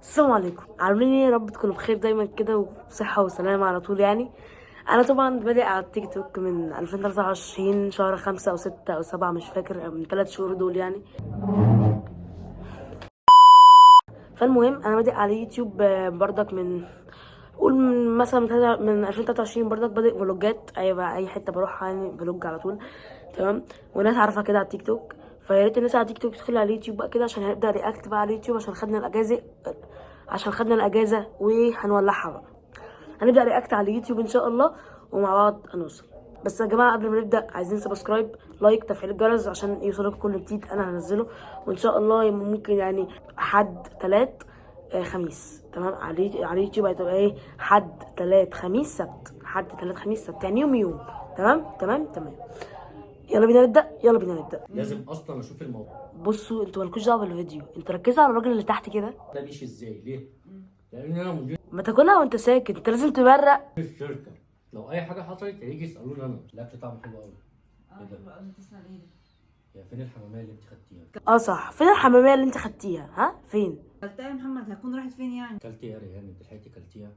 السلام عليكم، عاملين ايه؟ يا رب تكونوا بخير دايما كده وبصحة وسلامة على طول. يعني انا طبعا بادئ على التيك توك من 2023 شهر 5 او 6 او 7 مش فاكر، من 3 شهور دول يعني. فالمهم انا بادئ على يوتيوب بردك من قول من مثلا من 2023 بردك بادئ فلوجات. اي حته بروحها يعني فلوج على طول، تمام. وناس عارفه كده على التيك توك، فيا ريت الناس على التيك توك تدخل على اليوتيوب بقى كده عشان هنبدا رياكت بقى على اليوتيوب عشان خدنا الاجازه وهنولعها بقى. هنبدا رياكت على اليوتيوب ان شاء الله ومع بعض هنوصل. بس يا جماعه قبل ما نبدا عايزين سبسكرايب، لايك، تفعيل الجرس عشان يوصلكم كل جديد انا هنزله. وان شاء الله ممكن يعني حد تلات خميس، تمام. على اليوتيوب هتبقى ايه؟ حد تلات خميس سبت، حد تلات خميس سبت، يعني يوم. تمام. يلا بينا نبدا. لازم اصلا اشوف الموضوع. بصوا انتوا مالكوش دعوه بالفيديو، انتوا ركزوا على الراجل اللي تحت كده. ده ماشي ازاي؟ ليه؟ لان انا مدير ما تاكلها وانت ساكت، انت لازم تبرق. الشركه. لو اي حاجه حصلت هيجي يسالوني انا. الاكل طعمه حلو قوي. حلو قوي. تسلم ايدك. يا فين الحماميه اللي انت خدتيها؟ صح، فين الحماميه اللي انت خدتيها؟ ها فين؟ قلتها يا محمد، هتكون راحت فين يعني؟ كلتي ايه يا ريهام؟ انت لحقتي كلتيها؟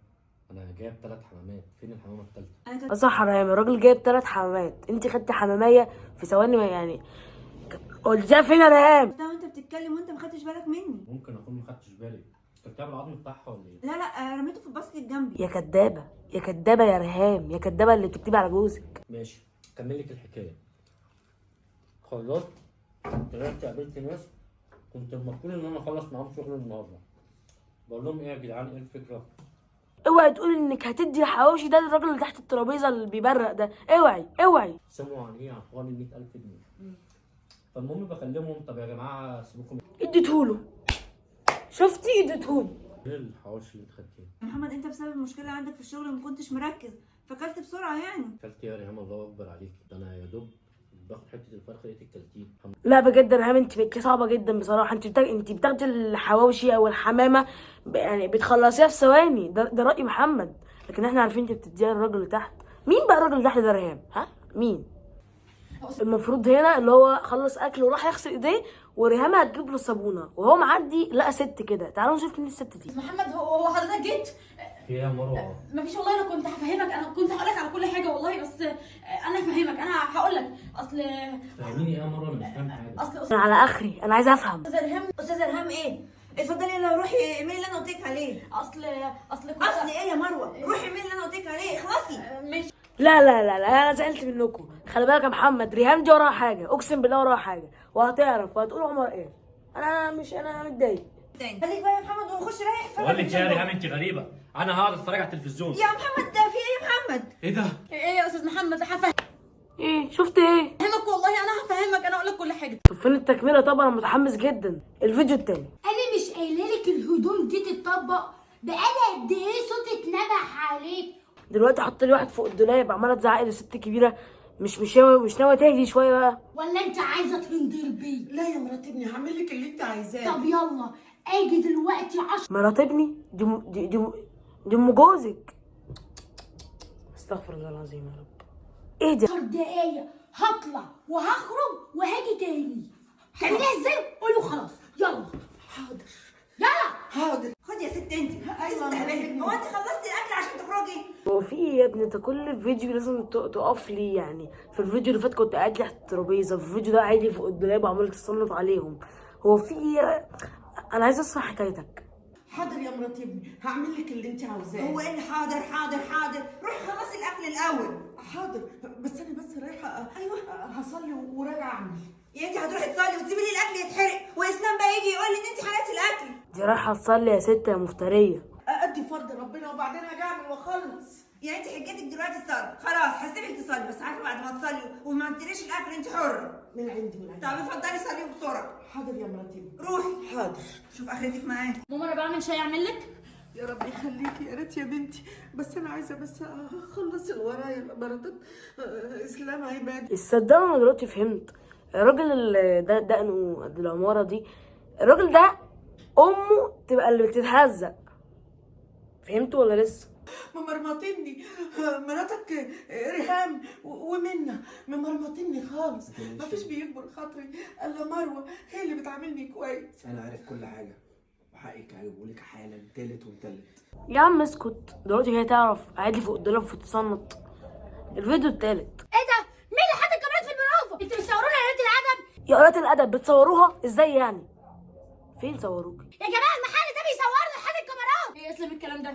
انا جايب 3 حمامات، فين الحمامه الثالثه؟ انا كنت صح يا ريم، الراجل جايب 3 حمامات، انت خدتي حماميه في ثواني يعني. قلتيها فين يا ريم؟ قلتها وانت بتتكلم وانت ما خدتش بالك مني. ممكن اكون ما خدتش بالي. كلتيها بالعظم بتاعها ولا ايه؟ لا رميته في الباسكت جنبي. يا كدابه يا ريهام، يا كدابه اللي بتكتبي على جوزك. ماشي، كمل لك الحكايه. خلصت، طلعت قابلت ناس كنت المفروض ان انا اخلص معاهم شغل النهارده. بقول لهم ايه يا جدعان، ايه الفكره؟ اوعي تقولي انك هتدي الحواوشي ده للراجل اللي تحت الترابيزه اللي بيبرق ده، اوعي. سمعوا عن ايه؟ عن حوار ال 100,000 جنيه. فالمهم بكلمهم، طب يا جماعه سيبوكم اديتهوله، شفتي؟ اديتهوله. ايه الحواوشي اللي اتخدتيه؟ يا محمد انت بسبب المشكله عندك في الشغل ما كنتش مركز، فكلت بسرعه يعني. كلتي يا ريهام؟ الله اكبر عليكي، ده انا يا دوب باخد حته الفرخه لقيتك كلتيه. لا بجد يا ريهام، انت بقيتي صعبه جدا بصراحه. انت بتاخدي الحواوشي او الحمامه يعني بتخلصيها في ثواني، ده راي محمد. لكن احنا عارفين انت بتديها للراجل اللي تحت. مين بقى الراجل اللي تحت ده يا ريهام؟ ها مين؟ المفروض هنا اللي هو خلص اكل وراح يغسل ايديه، وريهام هتجيب له الصابونه وهو معدي لقى ست كده. تعالوا نشوف مين الست دي. محمد هو حضرتك جيت؟ في ايه يا مروه؟ مفيش والله، انا كنت هفهمك، انا كنت هقول لك على كل حاجه والله، بس انا هفهمك، انا هقول لك. اصل فاهميني ايه يا مروه؟ انا مش فاهم حاجه. اصل انا على اخري، انا عايزه افهم. استاذه ريهام ايه؟ اتفضلي يلا روحي اعملي اللي انا قلت لك عليه. اصل اصل ايه يا مروه؟ روحي اعملي اللي انا قلت لك عليه، اخلصي. ماشي. لا انا زعلت منكم. خلي بالك يا محمد، ريهام دي وراها حاجه، اقسم بالله وراها حاجه، وهتعرف وهتقول عمر ايه. انا متضايق. تاني خليك بقى يا محمد ونخش رايح. بقول لك يا ريهام انت غريبه، انا هقعد اتفرج على التلفزيون. يا محمد ده في ايه يا محمد؟ ايه ده؟ ايه يا استاذ محمد؟ هفهمك ايه شفت ايه؟ والله، انا هفهمك، انا هقول لك كل حاجه. طب فين التكمله؟ طبعا انا متحمس جدا. الفيديو التاني. انا مش قايله لك الهدوم دي تتطبق؟ بقالها قد ايه صوتك نبح عليك؟ دلوقتي حط لي واحد فوق الدولاب عماله تزعق لي ست كبيره. مش ناويه تهدي شويه بقى؟ ولا انت عايزه تنضرب بيه؟ لا يا مرات ابني، هعمل لك اللي انت عايزاه. طب يلا اجي دلوقتي 10. مرات ابني دي ام جوزك. استغفر الله العظيم يا رب. ايه ده؟ دقايق هطلع وهخرج وهاجي تاني. تعمليها ازاي؟ قولوا خلاص يلا. حاضر يلا حاضر. خدي يا ست انت. هو انت خلصتي الاكل عشان تخرجي؟ هو في ايه يا ابني؟ انت كل فيديو لازم تقف لي يعني. في الفيديو اللي فات كنت قاعد لي تحت الترابيزه، في الفيديو ده قاعد لي فوق الدولاب وعمال تسلط عليهم. هو في ايه؟ انا عايزه اسمع حكايتك. حاضر يا مرات ابني، هعمل لك اللي انت عاوزاه. هو ايه اللي حاضر؟ روحي خلصي الاكل الاول. حاضر، بس انا رايحه. ايوه هصلي وراجعه اعمل. يا انت هتروحي تصلي وتسيبي لي الاكل يتحرق، واسلام بقى يجي يقول لي ان انت حرقتي الاكل. دي رايحه تصلي يا ست يا مفتريه. ادي فرض ربنا وبعدين اجي اعمل واخلص. يعني انت حجتك دلوقتي الصلاه، خلاص هسيبك تصلي، بس عارفه بعد ما تصلي وما عملتليش الاكل انت حره. من عندي طب اتفضلي صلي بسرعه. حاضر يا مرات ابني. روحي. حاضر. شوف اخرتك معايا. ماما انا بعمل شاي اعمل لك؟ يا رب يخليكي، يا ريت يا بنتي، بس انا عايزه اخلص اللي ورايا. مرات اسلام عبادي. تصدقوا انا دلوقتي فهمت. الراجل اللي ده دقنه قد العماره دي، الراجل ده امه تبقى اللي بتتهزق. فهمتوا ولا لسه؟ ممرمطني مراتك ريهام ومنى، ممرمطني خالص. مفيش بيكبر خاطري الا مروه، هي اللي بتعاملني كويس. انا عارف كل حاجه وحقك هجيبه لك حالا تالت ومتلت. يا عم اسكت، دلوقتي هي تعرف قاعد لي فوق الدولاب وتتصنط. الفيديو التالت. ايه ده؟ مين اللي حاطط الكاميرات في المراقبه؟ انتوا بتصورونا يا قلة الادب؟ يا قلة الأدب بتصوروها ازاي يعني؟ فين صوروك؟ يا جماعه المحل ده بيصورنا حاطط الكاميرات. ايه اسلام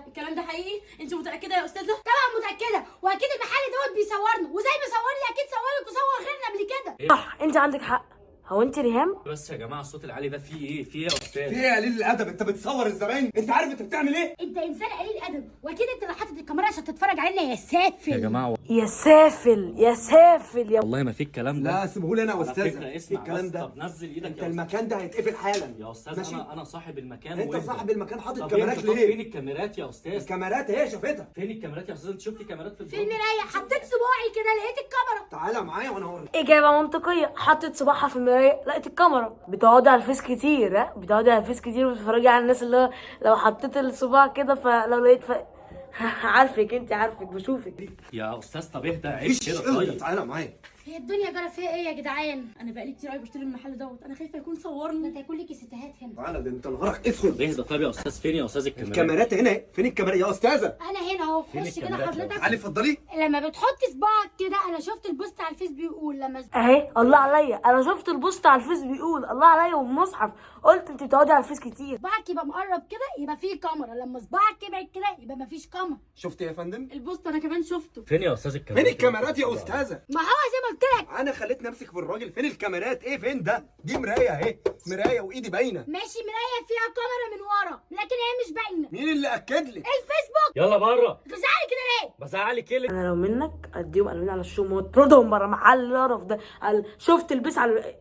الكلام ده حقيقي؟ انت متاكده يا استاذه؟ طبعا متاكده، واكيد المحل دوت بيصورنا، وزي ما صورني اكيد صورك وصور غيرنا قبل كده. صح، انت عندك حق. هو انت ريهام؟ بس يا جماعه الصوت العالي ده فيه ايه؟ فيه ايه يا في استاذ؟ ايه يا قليل الادب؟ انت بتصور الزباين؟ انت عارف انت بتعمل ايه؟ انت انسان قليل ادب، واكيد انت اللي حاطط الكاميرا عشان تتفرج علينا يا سافل. يا جماعه يا سافل يا سافل يا والله ما في الكلام ده. لا سيبهولي انا يا على استاذ. فكرة ايه اسمع الكلام بس، ده؟ طب نزل ايدك انت يا المكان ده هيتقفل حالا يا استاذ. ماشي؟ انا صاحب المكان. انت واهدى. صاحب المكان حاطط طب كاميرات طب فين ليه؟ الكاميرات يا استاذ؟ الكاميرات اهي شافتها. فين الكاميرات يا استاذ؟ انت شفتي كاميرات في في المرايه حطيت صباعي كده لقيت الكاميرا. تعالى معايا وانا هوريك. إجابة منطقية. حطت صباعها في المراية لقيت الكاميرا. بتقعدي على الفيس كتير، ها؟ بتقعدي على الفيس كتير وتتفرجي على الناس اللي هو لو حطيت الصباع كده فلو لقيت عارفك، انت عارفك بشوفك. يا استاذ طب اهدى، عيب كده طيب. تعالى معايا. هي الدنيا جرى فيها ايه يا جدعان؟ انا بقالي كتير قوي بشتري المحل دوت، انا خايفه يكون ما صورني. تاكل لك ستات هنا. تعالى ده انت نهارك اسود. اهدى طيب يا استاذ. فين يا استاذ الكاميرات؟ الكاميرات هنا اهي. فين الكاميرات يا استاذه؟ انا هنا اهو. فين خش كده الكاميرات يا حضرتك. تعالي اتفضلي. لما بتحط صباعك كده، انا شفت البوست على الفيس بيقول لما اهي الله عليا، انا شفت البوست على الفيس بيقول الله عليا والمصحف، قلت انت بتقعدي على الفيس كتير. صباعك يبقى مقرب كده يبقى فيه كاميرا، لما صباعك يبعد كده يبقى مفيش كاميرا. شفت يا فندم؟ البوست انا كمان شفته. فين يا استاذ الكاميرات؟ فين الكاميرات يا استاذه؟ ما هو زي ما قلت لك. انا خليت نفسك في الراجل. فين الكاميرات؟ ايه فين ده؟ دي مرايه اهي، مرايه وايدي باينه. ماشي، مرايه فيها كاميرا من ورا لكن هي مش باينه. مين اللي اكد لك؟ الفيسبوك. يلا بره. بتزعلي كده ليه؟ بزعلك ايه؟ انا لو منك اديهم قلمين على الشوم واطردهم بره محل القرف ده. شفت البس على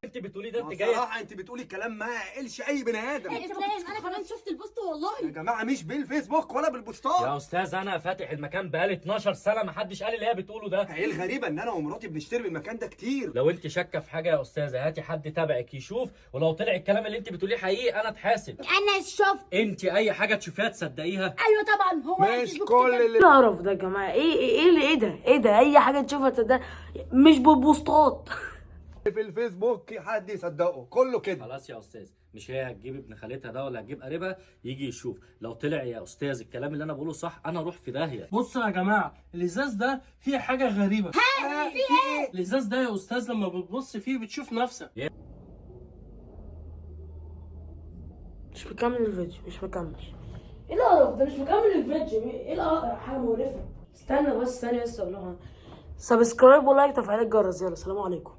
انت بتقولي ده؟ انت جايه بصراحه انت بتقولي كلام ما يعقلش اي بني ادم. انت اسلام بتتفرج انا كمان شفت البوست يا والله. جماعه مش بالفيسبوك ولا بالبوستات. يا استاذ. انا فاتح المكان بقالي 12 سنه، ما حدش قال لي اللي هي بتقوله ده. ايه الغريبه ان انا ومراتي بنشتري من المكان ده كتير. لو انت شاكه في حاجه يا استاذه هاتي حد تبعك يشوف، ولو طلع الكلام اللي انت بتقوليه حقيقي انا اتحاسب. انا شفت. انت اي حاجه تشوفيها تصدقيها؟ ايوه طبعا هو مش الفيسبوك كل كده. اللي القرف ده يا جماعه. ايه ده اي حاجه تشوفها تصدق، مش بالبوستات. في الفيسبوك حد يصدقه، كله كده. خلاص يا استاذ، مش هي هتجيب ابن خالتها ده ولا هتجيب قريبها يجي يشوف، لو طلع يا استاذ الكلام اللي انا بقوله صح انا اروح في داهيه. بصوا يا جماعه، الازاز ده فيه حاجه غريبه. في ايه؟ الازاز ده يا استاذ لما بتبص فيه بتشوف نفسك. مش مكمل الفيديو، مش مكمل. ايه القرف ده؟ مش مكمل الفيديو. ايه القرف؟ حاجه مقرفه. استنى بس ثانيه بس اقول لها سبسكرايب ولايك وتفعيل الجرس. يلا سلام عليكم.